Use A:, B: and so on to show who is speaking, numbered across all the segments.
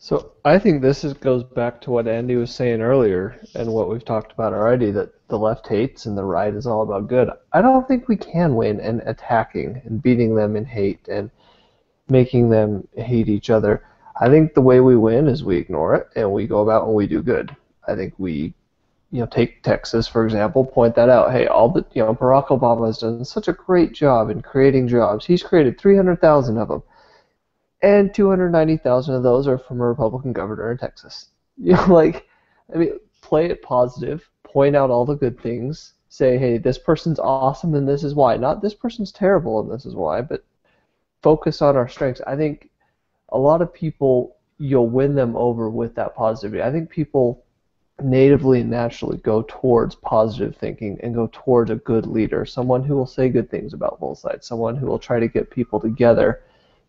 A: So I think goes back to what Andy was saying earlier and what we've talked about already, that the left hates and the right is all about good. I don't think we can win in attacking and beating them in hate and making them hate each other. I think the way we win is we ignore it and we go about and we do good. I think we, take Texas for example, point that out. Hey, Barack Obama has done such a great job in creating jobs. He's created 300,000 of them, and 290,000 of those are from a Republican governor in Texas. I mean, play it positive, point out all the good things, say, hey, this person's awesome and this is why. Not this person's terrible and this is why, but focus on our strengths. I think a lot of people, you'll win them over with that positivity. I think people natively and naturally go towards positive thinking and go towards a good leader, someone who will say good things about both sides, someone who will try to get people together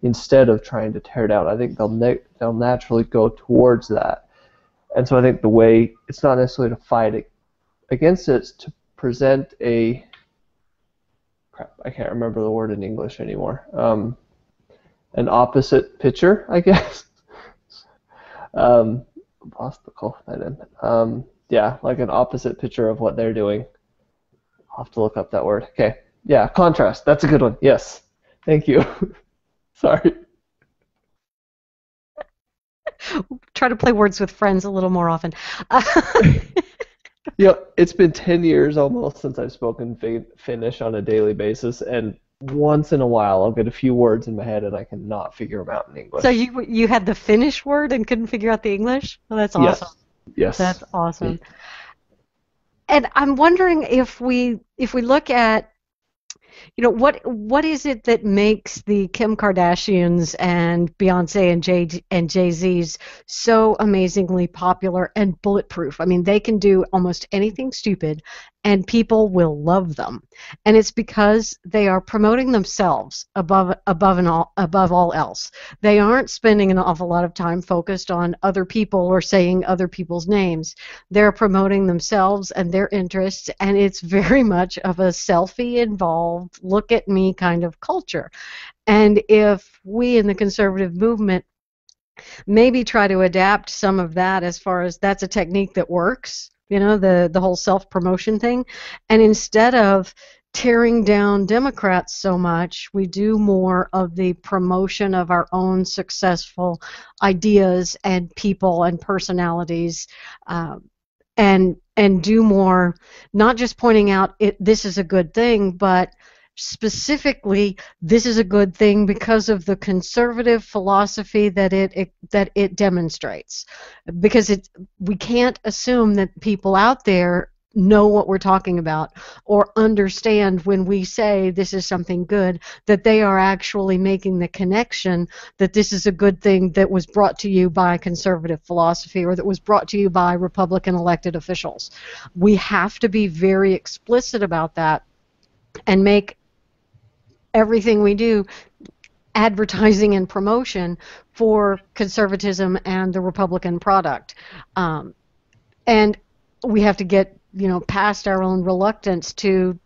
A: instead of trying to tear down. I think they'll naturally go towards that. And so I think the way, it's not necessarily to fight against it, it's to present I can't remember the word in English anymore. An opposite picture, I guess. Lost the call that in. Yeah, like an opposite picture of what they're doing. I'll have to look up that word. Okay. Yeah, contrast. That's a good one. Yes. Thank you. Sorry.
B: Try to play words with friends a little more often.
A: It's been 10 years almost since I've spoken Finnish on a daily basis, and once in a while I'll get a few words in my head and I cannot figure them out in English.
B: So you had the Finnish word and couldn't figure out the English? Well, that's awesome.
A: Yes.
B: That's awesome. And I'm wondering if we look at, what is it that makes the Kim Kardashians and Beyonce and Jay-Z's so amazingly popular and bulletproof? I mean, they can do almost anything stupid and people will love them. And it's because they are promoting themselves above all else. They aren't spending an awful lot of time focused on other people or saying other people's names. They're promoting themselves and their interests, and it's very much of a selfie-involved, look at me kind of culture. And if we in the conservative movement maybe try to adapt some of that, as far as that's a technique that works, the whole self-promotion thing, and instead of tearing down Democrats so much, we do more of the promotion of our own successful ideas and people and personalities, and do more, not just pointing out this is a good thing, but specifically this is a good thing because of the conservative philosophy that it demonstrates. Because we can't assume that people out there know what we're talking about or understand when we say this is something good, that they are actually making the connection that this is a good thing that was brought to you by conservative philosophy or that was brought to you by Republican elected officials. We have to be very explicit about that and make everything we do advertising and promotion for conservatism and the Republican product. And we have to get past our own reluctance to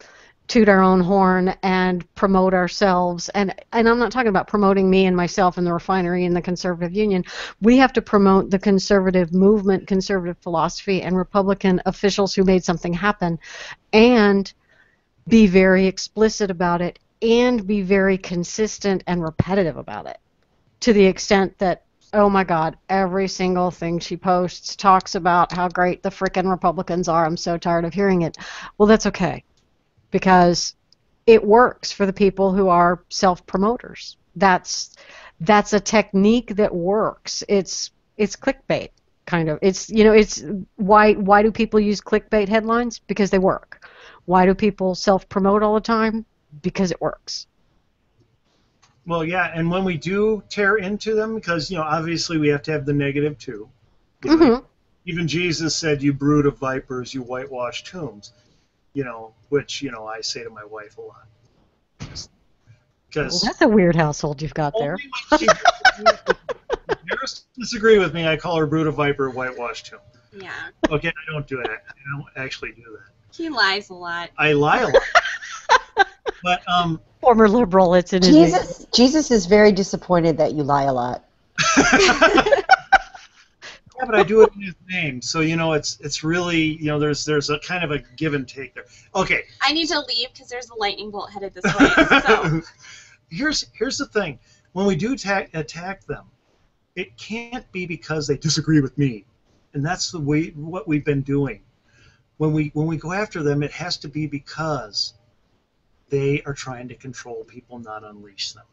B: toot our own horn and promote ourselves. And I'm not talking about promoting me and myself and the Refinery and the Conservative Union. We have to promote the conservative movement, conservative philosophy, and Republican officials who made something happen, and be very explicit about it and be very consistent and repetitive about it, to the extent that, oh my God, every single thing she posts talks about how great the frickin' Republicans are. I'm so tired of hearing it. Well, that's okay, because it works for the people who are self-promoters. That's a technique that works. It's clickbait, kind of. It's why do people use clickbait headlines? Because they work. Why do people self-promote all the time? Because it works.
C: Well, yeah, and when we do tear into them, because obviously we have to have the negative too. Even Jesus said, "You brood of vipers, you whitewashed tombs," which I say to my wife a lot. Because
B: that's a weird household you've got there.
C: Harris disagree with me. I call her brood of viper, whitewashed tomb.
D: Yeah.
C: Okay, I don't do that. I don't actually do that.
D: He lies a lot.
C: I lie a lot. But
B: former liberal, it's in his name.
E: Jesus is very disappointed that you lie a lot.
C: but I do it in his name. So it's really there's a kind of a give and take there. Okay.
D: I need to leave because there's a lightning bolt headed this way. So
C: here's the thing: when we do attack them, it can't be because they disagree with me, and that's the way what we've been doing. When we go after them, it has to be because they are trying to control people, not unleash them.